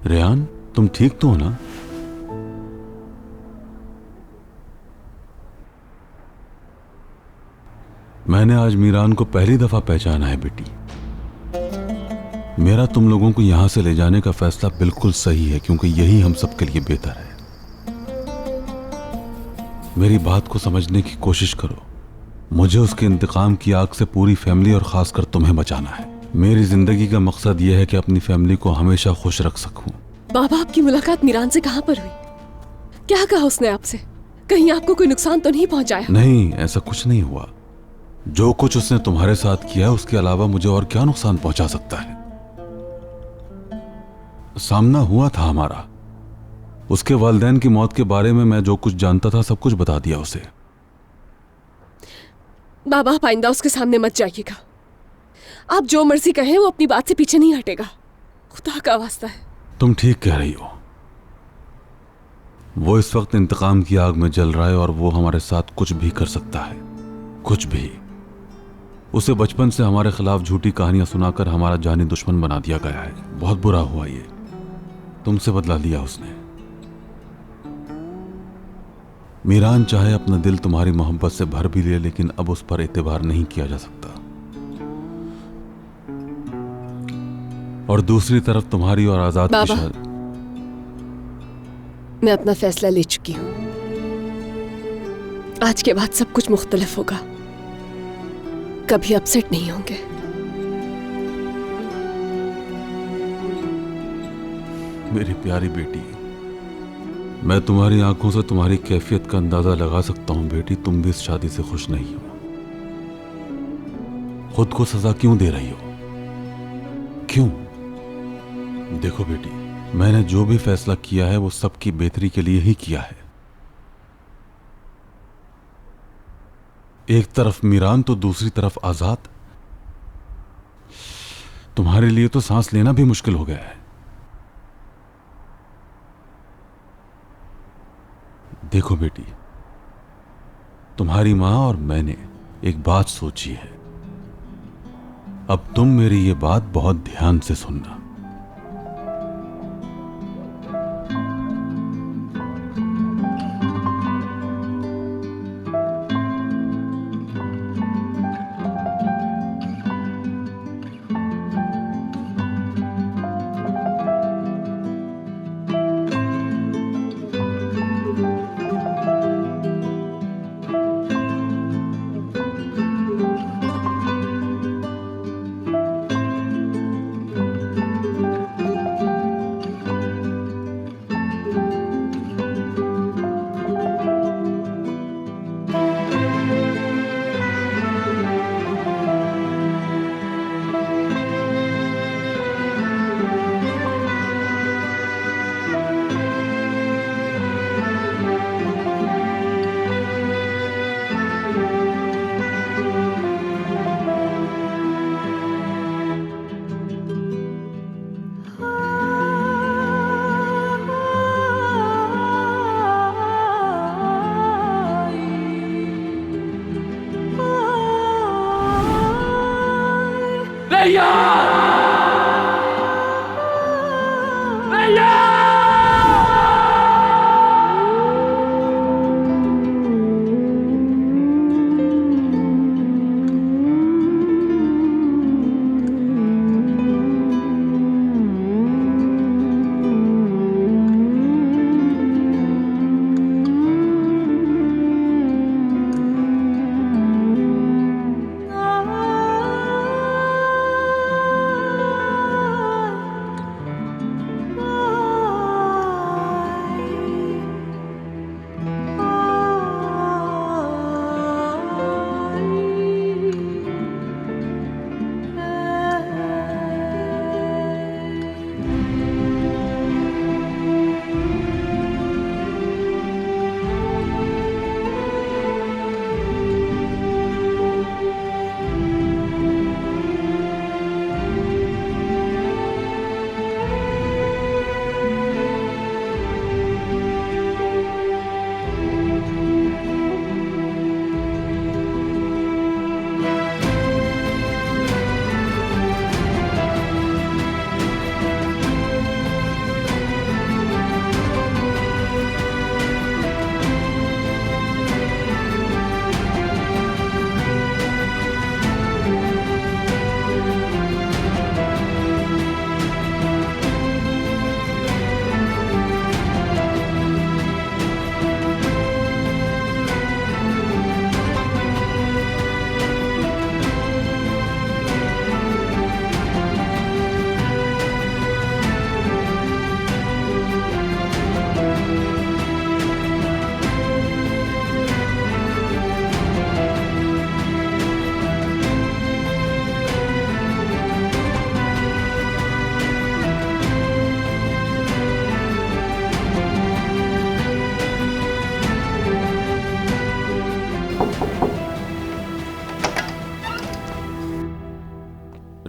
रेहान, तुम ठीक तो हो ना? मैंने आज मीरान को पहली दफा पहचाना है बेटी। मेरा तुम लोगों को यहां से ले जाने का फैसला बिल्कुल सही है, क्योंकि यही हम सबके लिए बेहतर है। मेरी बात को समझने की कोशिश करो। मुझे उसके इंतकाम की आग से पूरी फैमिली और खासकर तुम्हें बचाना है। मेरी जिंदगी का मकसद यह है कि अपनी फैमिली को हमेशा खुश रख सकूं। बाबा, आपकी मुलाकात मीरान से कहां पर हुई? क्या कहा उसने आपसे? कहीं आपको कोई नुकसान तो नहीं पहुंचाया? नहीं, ऐसा कुछ नहीं हुआ। जो कुछ उसने तुम्हारे साथ किया है उसके अलावा मुझे और क्या नुकसान पहुंचा सकता है? सामना हुआ था हमारा। उसके वालिदैन की मौत के बारे में मैं जो कुछ जानता था सब कुछ बता दिया उसे। बाबा, आप आइंदा उसके सामने मत जाइएगा। आप जो मर्जी कहें, वो अपनी बात से पीछे नहीं हटेगा। खुदा का वास्ता है। तुम ठीक कह रही हो। वो इस वक्त इंतकाम की आग में जल रहा है और वो हमारे साथ कुछ भी कर सकता है, कुछ भी। उसे बचपन से हमारे खिलाफ झूठी कहानियां सुनाकर हमारा जानी दुश्मन बना दिया गया है। बहुत बुरा हुआ ये। तुमसे बदला लिया उसने। मीरान चाहे अपना दिल तुम्हारी मोहब्बत से भर भी ले, लेकिन अब उस पर एतबार नहीं किया जा सकता। और दूसरी तरफ तुम्हारी और आजाद की शादी। मैं अपना फैसला ले चुकी हूं। आज के बाद सब कुछ मुख्तलिफ होगा। कभी अपसेट नहीं होंगे। मेरी प्यारी बेटी, मैं तुम्हारी आंखों से तुम्हारी कैफियत का अंदाजा लगा सकता हूं। बेटी, तुम भी इस शादी से खुश नहीं हो। खुद को सजा क्यों दे रही हो? क्यों? देखो बेटी, मैंने जो भी फैसला किया है वो सबकी बेहतरी के लिए ही किया है। एक तरफ मीरान तो दूसरी तरफ आजाद। तुम्हारे लिए तो सांस लेना भी मुश्किल हो गया है। देखो बेटी, तुम्हारी मां और मैंने एक बात सोची है। अब तुम मेरी ये बात बहुत ध्यान से सुनना।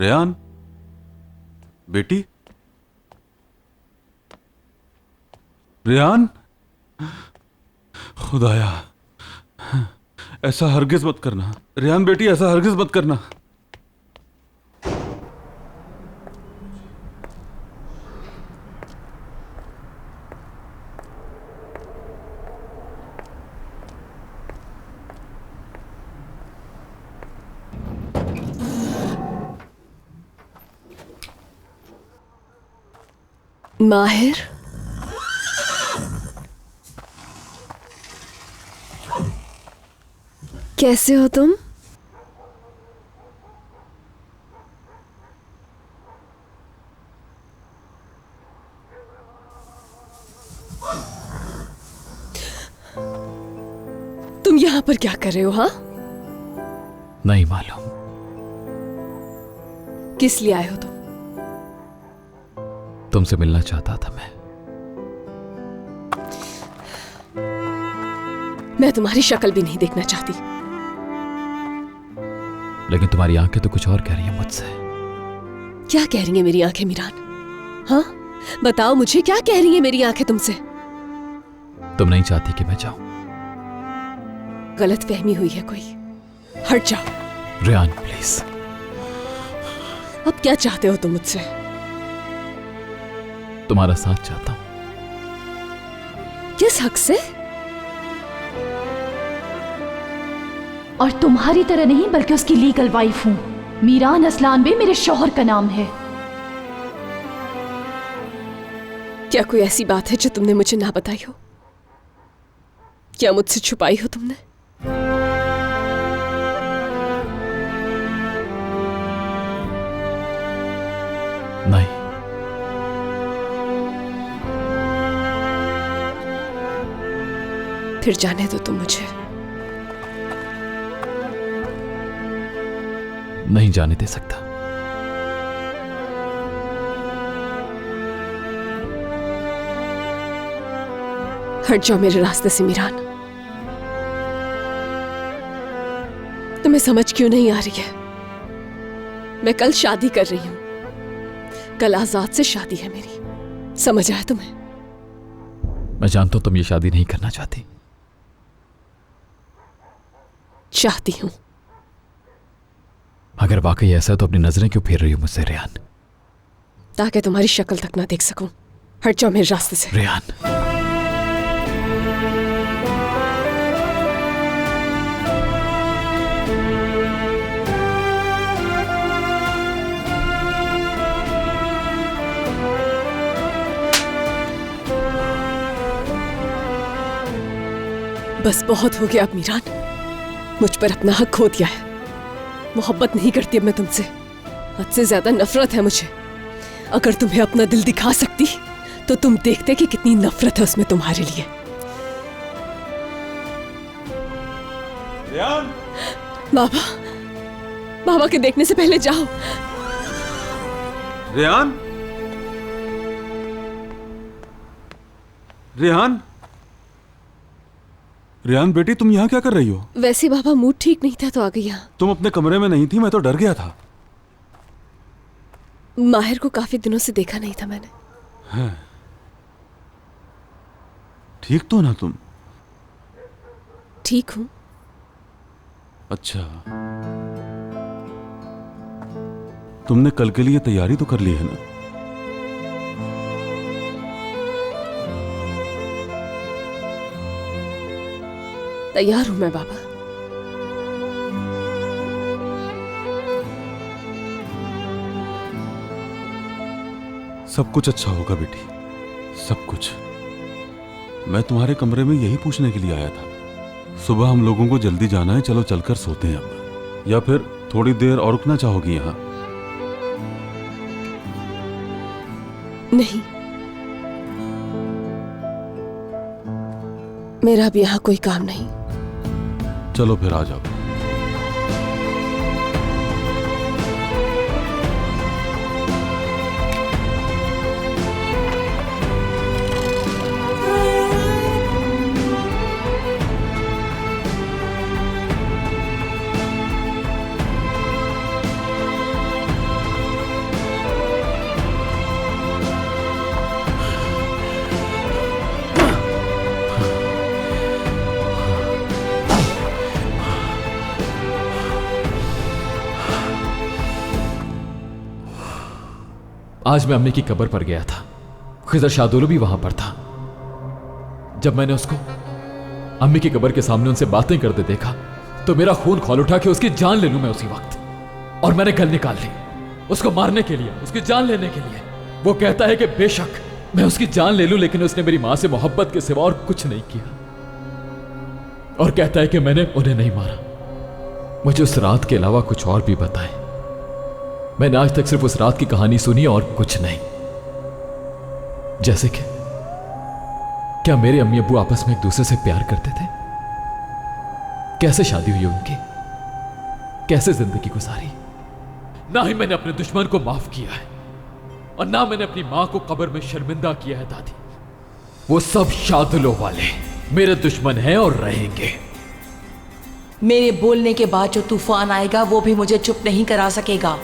रेहान, बेटी, रेहान, खुदाया, ऐसा हरगिज मत करना। रेहान बेटी, ऐसा हरगिज मत करना। माहिर, कैसे हो तुम? तुम यहां पर क्या कर रहे हो? हाँ, नहीं मालूम। किस लिए आए हो तुम? तुमसे मिलना चाहता था मैं तुम्हारी शक्ल भी नहीं देखना चाहती। लेकिन तुम्हारी आंखें तो कुछ और कह रही हैं मुझसे। क्या कह रही हैं मेरी आंखें मीरान? हाँ, बताओ मुझे, क्या कह रही हैं मेरी आंखें तुमसे? तुम नहीं चाहती कि मैं जाऊं। गलत फहमी हुई है कोई। हट जाओ। रेहान प्लीज। अब क्या चाहते हो तुम मुझसे? तुम्हारा साथ चाहता हूं। किस हक से? और तुम्हारी तरह नहीं, बल्कि उसकी लीगल वाइफ हूं। मीरान असलान भी मेरे शौहर का नाम है। क्या कोई ऐसी बात है जो तुमने मुझे ना बताई हो? क्या मुझसे छुपाई हो तुमने? नहीं। फिर जाने दो तुम मुझे। नहीं जाने दे सकता। हट जाओ मेरे रास्ते से मीरान। तुम्हें समझ क्यों नहीं आ रही है? मैं कल शादी कर रही हूं। कल आजाद से शादी है मेरी। समझ आया तुम्हें? मैं जानता हूं तुम ये शादी नहीं करना चाहती। चाहती हूं। अगर वाकई ऐसा है तो अपनी नजरें क्यों फेर रही हो मुझसे रेहान? ताकि तुम्हारी शक्ल तक ना देख सकूं। हट जाओ मेरे रास्ते से। रेहान, बस बहुत हो गया अब मीरान। मुझ पर अपना हक खो दिया है। मोहब्बत नहीं करती अब मैं तुमसे। हद से ज्यादा नफरत है मुझे। अगर तुम्हें अपना दिल दिखा सकती तो तुम देखते कि कितनी नफरत है उसमें तुम्हारे लिए। रेहान, बाबा, बाबा के देखने से पहले जाओ। रेहान, रेहान, रेहान बेटी, तुम यहाँ क्या कर रही हो? वैसे बाबा मूड ठीक नहीं था तो आ गई यहाँ। तुम अपने कमरे में नहीं थी, मैं तो डर गया था। माहिर को काफी दिनों से देखा नहीं था मैंने। है। ठीक तो ना तुम? ठीक हूं। अच्छा, तुमने कल के लिए तैयारी तो कर ली है ना? तैयार हूं मैं बाबा। सब कुछ अच्छा होगा बेटी, सब कुछ। मैं तुम्हारे कमरे में यही पूछने के लिए आया था। सुबह हम लोगों को जल्दी जाना है, चलो चलकर सोते हैं अब। या फिर थोड़ी देर और रुकना चाहोगी यहाँ? नहीं, मेरा अब यहाँ कोई काम नहीं। चलो फिर आ जाओ। आज मैं अम्मी की कब्र पर गया था, खिजर शादुलू भी वहां पर था। जब मैंने उसको अम्मी की कब्र के सामने उनसे बातें करते देखा तो मेरा खून खौल उठा कि उसकी जान ले लूं मैं उसी वक्त, और मैंने गल निकाल ली उसको मारने के लिए, उसकी जान लेने के लिए। वो कहता है कि बेशक मैं उसकी जान ले लूं, लेकिन उसने मेरी मां से मोहब्बत के सिवा और कुछ नहीं किया, और कहता है कि मैंने उन्हें नहीं मारा। मुझे उस रात के अलावा कुछ और भी बताएं। मैंने आज तक सिर्फ उस रात की कहानी सुनी और कुछ नहीं। जैसे कि क्या मेरे अम्मी अब्बू आपस में एक दूसरे से प्यार करते थे? कैसे शादी हुई उनकी, कैसे जिंदगी गुजारी? ना ही मैंने अपने दुश्मन को माफ किया है और ना मैंने अपनी मां को कब्र में शर्मिंदा किया है। दादी, वो सब शादुलो वाले मेरे दुश्मन हैं और रहेंगे। मेरे बोलने के बाद जो तूफान आएगा वो भी मुझे चुप नहीं करा सकेगा,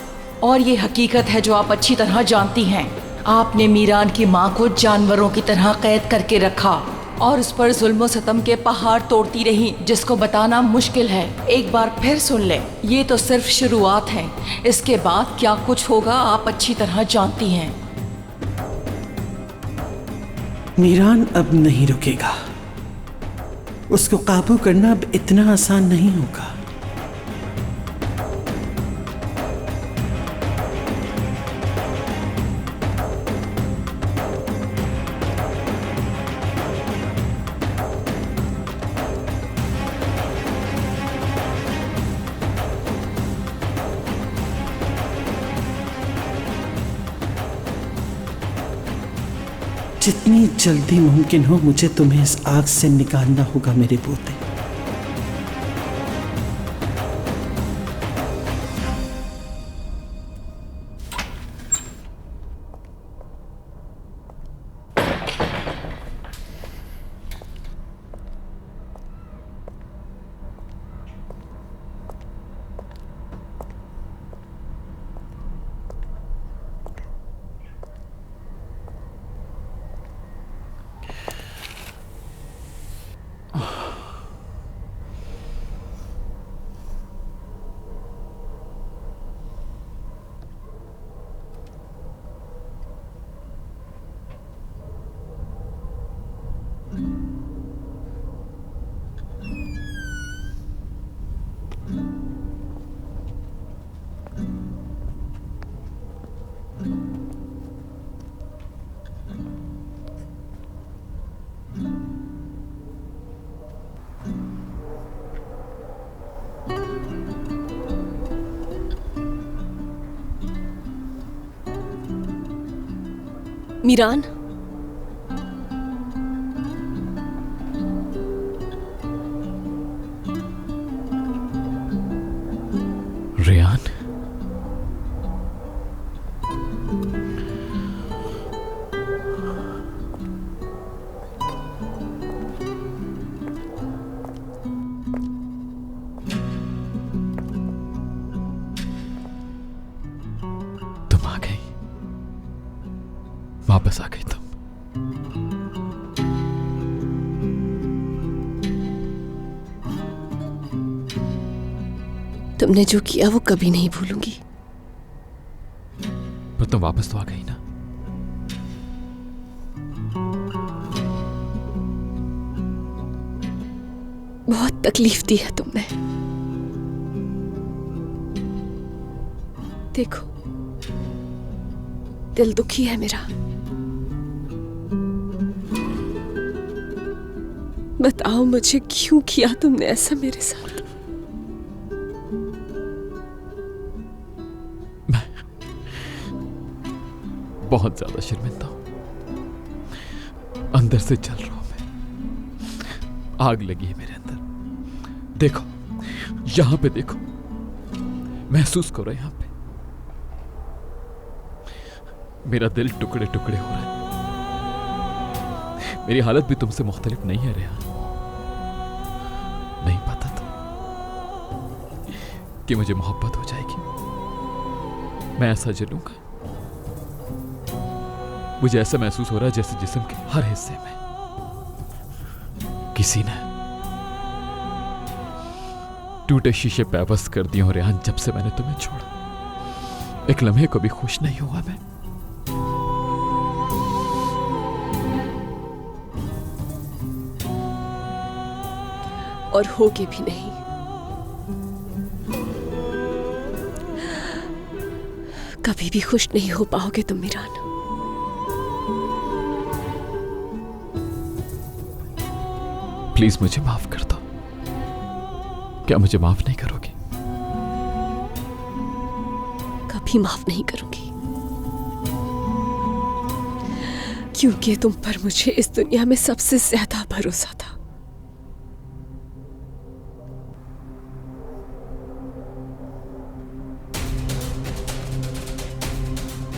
और ये हकीकत है जो आप अच्छी तरह जानती हैं। आपने मीरान की माँ को जानवरों की तरह कैद करके रखा और उस पर जुल्म सतम के पहाड़ तोड़ती रही, जिसको बताना मुश्किल है। एक बार फिर सुन ले, ये तो सिर्फ शुरुआत है, इसके बाद क्या कुछ होगा आप अच्छी तरह जानती हैं। मीरान अब नहीं रुकेगा, उसको काबू करना अब इतना आसान नहीं होगा। जितनी जल्दी मुमकिन हो मुझे तुम्हें इस आग से निकालना होगा मेरे पोते। मीरान, रेयान, तुम आ गई, वापस आ गई तुम। तुमने जो किया वो कभी नहीं भूलूंगी। पर तुम वापस तो आ गई ना। बहुत तकलीफ दी है तुमने। देखो, दिल दुखी है मेरा। बताओ मुझे क्यों किया तुमने ऐसा मेरे साथ? बहुत ज्यादा शर्मिंदा हूं, अंदर से जल रहा हूं मैं, आग लगी है मेरे अंदर। देखो, यहां पे देखो, महसूस करो यहां पे, मेरा दिल टुकड़े टुकड़े हो रहा है। मेरी हालत भी तुमसे मुख्तलिफ नहीं है रेहान। नहीं पता था कि मुझे मोहब्बत हो जाएगी, मैं ऐसा जलूंगा। मुझे ऐसा महसूस हो रहा है जैसे जिस्म के हर हिस्से में किसी ने टूटे शीशे पैबस कर दिए हो रेहान। जब से मैंने तुम्हें छोड़ा, एक लम्हे को भी खुश नहीं हुआ मैं। और होगे भी नहीं। कभी भी खुश नहीं हो पाओगे तुम मीरान। प्लीज मुझे माफ कर दो। क्या मुझे माफ नहीं करोगी? कभी माफ नहीं करूंगी, क्योंकि तुम पर मुझे इस दुनिया में सबसे ज्यादा भरोसा था।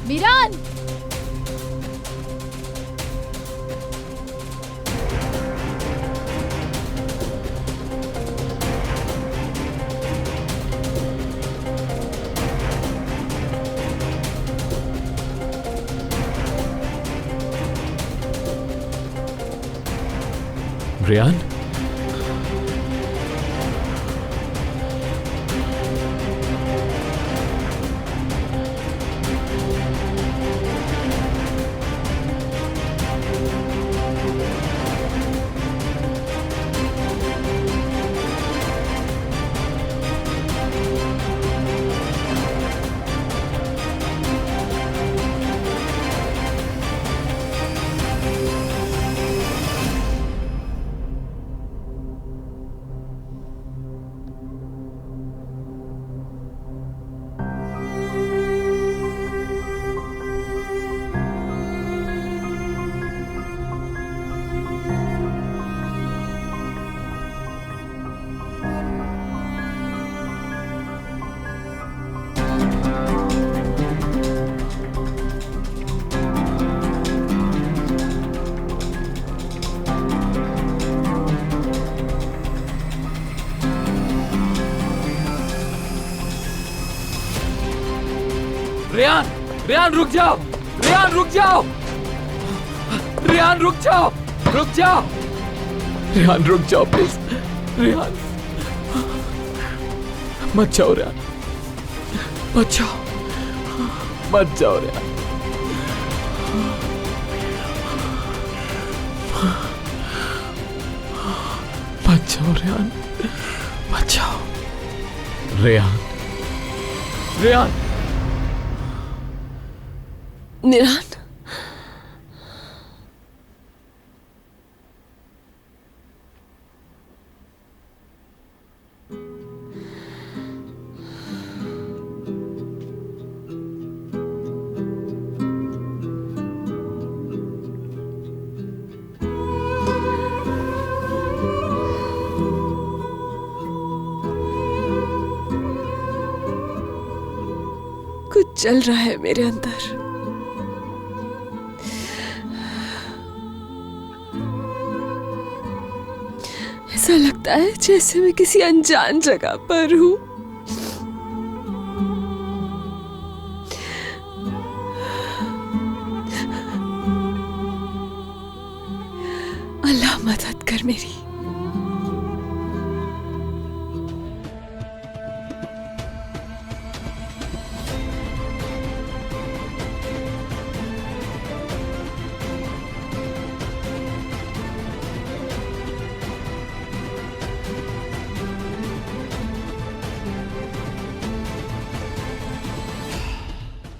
मीरान, रेयान, रेयान, रेयान रुक जाओ, रेयान रुक जाओ, रेयान रुक जाओ, रुक जाओ, रेयान रुक जाओ प्लीज। रेयान मत जाओ, रेयान मत जाओ, मत जाओ रेयान। मत जाओ रेयान, मत जाओ। रेयान, रेयान, मीरान, कुछ चल रहा है मेरे अंदर। ऐसा लगता है जैसे मैं किसी अनजान जगह पर हूं। अल्लाह मदद कर मेरी।